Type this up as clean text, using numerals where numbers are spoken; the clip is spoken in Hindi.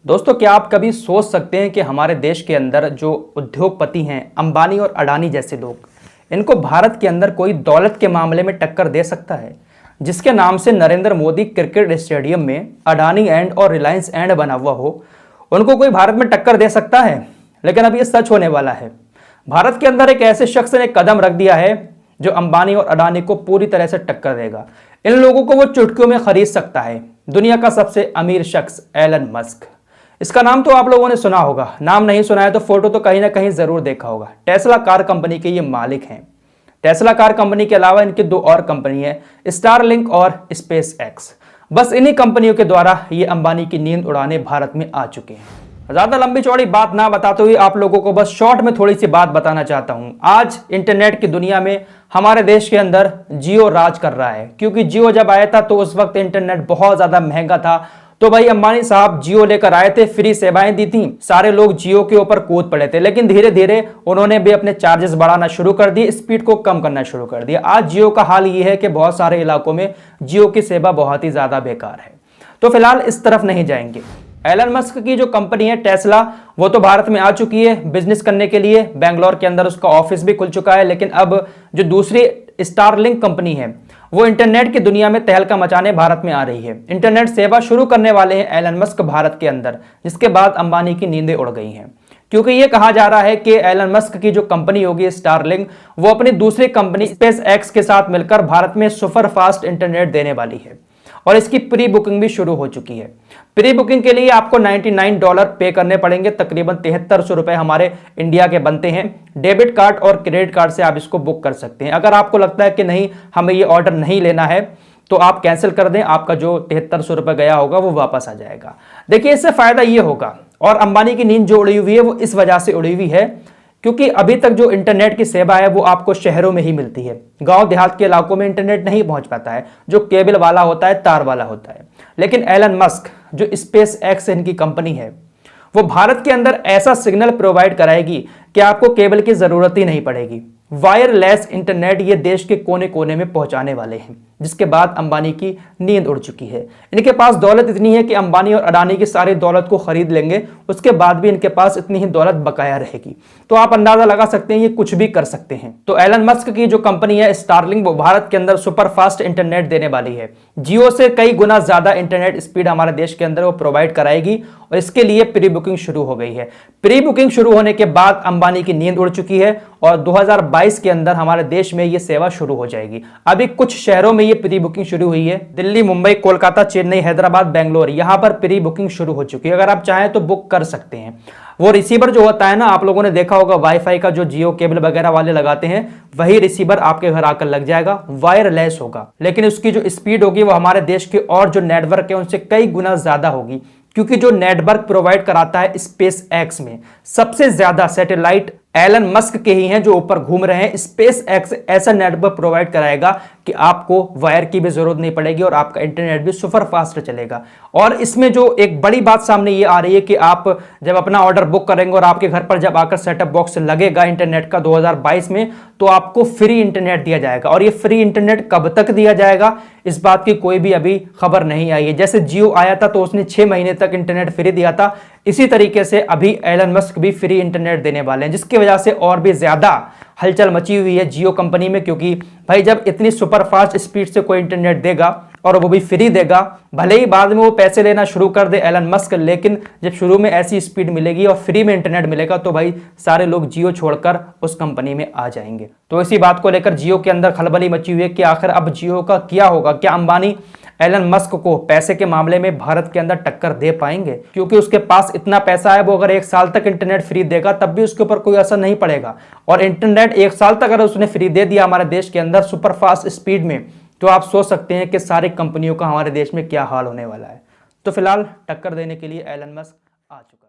दोस्तों, क्या आप कभी सोच सकते हैं कि हमारे देश के अंदर जो उद्योगपति हैं, अंबानी और अडानी जैसे लोग, इनको भारत के अंदर कोई दौलत के मामले में टक्कर दे सकता है? जिसके नाम से नरेंद्र मोदी क्रिकेट स्टेडियम में अडानी एंड और रिलायंस एंड बना हुआ हो, उनको कोई भारत में टक्कर दे सकता है? लेकिन अब ये सच होने वाला है। भारत के अंदर एक ऐसे शख्स ने कदम रख दिया है जो अंबानी और अडानी को पूरी तरह से टक्कर देगा। इन लोगों को वो चुटकियों में खरीद सकता है। दुनिया का सबसे अमीर शख्स एलन मस्क। इसका नाम तो आप लोगों ने सुना होगा, नाम नहीं सुना है तो फोटो तो कहीं ना कहीं जरूर देखा होगा। टेस्ला कार कंपनी के ये मालिक हैं। टेस्ला कार कंपनी के अलावा इनकी दो और कंपनी है, स्टारलिंक और स्पेस एक्स। बस इन्हीं कंपनियों के द्वारा ये अंबानी की नींद उड़ाने भारत में आ चुके हैं। ज्यादा लंबी चौड़ी बात ना बताते हुए आप लोगों को बस शॉर्ट में थोड़ी सी बात बताना चाहता हूं। आज इंटरनेट की दुनिया में हमारे देश के अंदर जियो राज कर रहा है, क्योंकि जियो जब आया था तो उस वक्त इंटरनेट बहुत ज्यादा महंगा था। तो भाई अंबानी साहब जियो लेकर आए थे, फ्री सेवाएं दी थी, सारे लोग जियो के ऊपर कूद पड़े थे। लेकिन धीरे धीरे उन्होंने भी अपने चार्जेस बढ़ाना शुरू कर दिए, स्पीड को कम करना शुरू कर दिया। आज जियो का हाल ये है कि बहुत सारे इलाकों में जियो की सेवा बहुत ही ज्यादा बेकार है। तो फिलहाल इस तरफ नहीं जाएंगे। एलन मस्क की जो कंपनी है टेस्ला, वो तो भारत में आ चुकी है बिजनेस करने के लिए। बेंगलोर के अंदर उसका ऑफिस भी खुल चुका है। लेकिन अब जो दूसरी स्टारलिंक कंपनी है वो इंटरनेट की दुनिया में तहलका मचाने भारत में आ रही है। इंटरनेट सेवा शुरू करने वाले हैं एलन मस्क भारत के अंदर, जिसके बाद अंबानी की नींदें उड़ गई हैं। क्योंकि ये कहा जा रहा है कि एलन मस्क की जो कंपनी होगी स्टारलिंक, वो अपनी दूसरी कंपनी स्पेस एक्स के साथ मिलकर भारत में सुपर फास्ट इंटरनेट देने वाली है और इसकी प्री बुकिंग भी शुरू हो चुकी है। प्री बुकिंग के लिए आपको $99 पे करने पड़ेंगे, तकरीबन 7300 रुपए हमारे इंडिया के बनते हैं। डेबिट कार्ड और क्रेडिट कार्ड से आप इसको बुक कर सकते हैं। अगर आपको लगता है कि नहीं, हमें ये ऑर्डर नहीं लेना है, तो आप कैंसिल कर दें, आपका जो 7300 रुपए गया होगा वो वापस आ जाएगा। देखिए, इससे फायदा ये होगा, और अंबानी की नींद जो उड़ी हुई है वो इस वजह से उड़ी हुई है क्योंकि अभी तक जो इंटरनेट की सेवा है वो आपको शहरों में ही मिलती है। गांव देहात के इलाकों में इंटरनेट नहीं पहुंच पाता है, जो केबल वाला होता है, तार वाला होता है। लेकिन एलन मस्क जो स्पेस एक्स इनकी कंपनी है, वो भारत के अंदर ऐसा सिग्नल प्रोवाइड कराएगी कि आपको केबल की जरूरत ही नहीं पड़ेगी। वायरलेस इंटरनेट ये देश के कोने कोने में पहुंचाने वाले हैं, जिसके बाद अंबानी की नींद उड़ चुकी है। इनके पास दौलत इतनी है कि अंबानी और अडानी की सारी दौलत को खरीद लेंगे, उसके बाद भी इनके पास इतनी ही दौलत बकाया रहेगी। तो आप अंदाजा लगा सकते हैं ये कुछ भी कर सकते हैं। तो एलन मस्क की जो कंपनी है स्टारलिंक, वो भारत के अंदर सुपर फास्ट इंटरनेट देने वाली है। जियो से कई गुना ज्यादा इंटरनेट स्पीड हमारे देश के अंदर वो प्रोवाइड कराएगी और इसके लिए प्री बुकिंग शुरू हो गई है। प्री बुकिंग शुरू होने के बाद अंबानी की नींद उड़ चुकी है और 2022 के अंदर हमारे देश में ये सेवा शुरू हो जाएगी। अभी कुछ शहरों में ये प्री बुकिंग शुरू हुई है। दिल्ली, मुंबई, कोलकाता, चेन्नई, हैदराबाद, बेंगलोर, यहां पर प्री बुकिंग शुरू हो चुकी है। अगर आप चाहें तो बुक कर सकते हैं। वो रिसीवर जो होता है ना, आप लोगों ने देखा होगा वाईफाई का जो जियो केबल वगैरह वाले लगाते हैं, वही रिसीवर आपके घर आकर लग जाएगा। वायरलेस होगा, लेकिन उसकी जो स्पीड होगी वो हमारे देश के और जो नेटवर्क है उनसे कई गुना ज्यादा होगी। क्योंकि जो नेटवर्क प्रोवाइड कराता है स्पेस एक्स में सबसे ज्यादा सैटेलाइट एलन मस्क के ही हैं जो ऊपर घूम रहे हैं। स्पेस एक्स ऐसा नेटवर्क प्रोवाइड कराएगा कि आपको वायर की भी जरूरत नहीं पड़ेगी और आपका इंटरनेट भी सुपर फास्ट चलेगा। और इसमें जो एक बड़ी बात सामने ये आ रही है कि आप जब अपना ऑर्डर बुक करेंगे और आपके घर पर जब आकर सेटअप बॉक्स लगेगा इंटरनेट का 2022 में, तो आपको फ्री इंटरनेट दिया जाएगा। और ये फ्री इंटरनेट कब तक दिया जाएगा, इस बात की कोई भी अभी खबर नहीं आई है। जैसे जियो आया था तो उसने 6 महीने तक इंटरनेट फ्री दिया था, इसी तरीके से अभी एलन मस्क भी फ्री इंटरनेट देने वाले हैं, जिसकी वजह से और भी ज्यादा हलचल मची हुई है जियो कंपनी में। क्योंकि भाई जब इतनी सुपर फास्ट स्पीड से कोई इंटरनेट देगा और वो भी फ्री देगा, भले ही बाद में वो पैसे लेना शुरू कर दे एलन मस्क, लेकिन जब शुरू में ऐसी स्पीड मिलेगी और फ्री में इंटरनेट मिलेगा तो भाई सारे लोग जियो छोड़कर उस कंपनी में आ जाएंगे। तो इसी बात को लेकर जियो के अंदर खलबली मची हुई है कि आखिर अब जियो का क्या होगा। क्या अंबानी एलन मस्क को पैसे के मामले में भारत के अंदर टक्कर दे पाएंगे? क्योंकि उसके पास इतना पैसा है, वो अगर 1 साल तक इंटरनेट फ्री देगा तब भी उसके ऊपर कोई असर नहीं पड़ेगा। और इंटरनेट 1 साल तक अगर उसने फ्री दे दिया हमारे देश के अंदर सुपर फास्ट स्पीड में, तो आप सोच सकते हैं कि सारी कंपनियों का हमारे देश में क्या हाल होने वाला है। तो फिलहाल टक्कर देने के लिए एलन मस्क आ चुका है।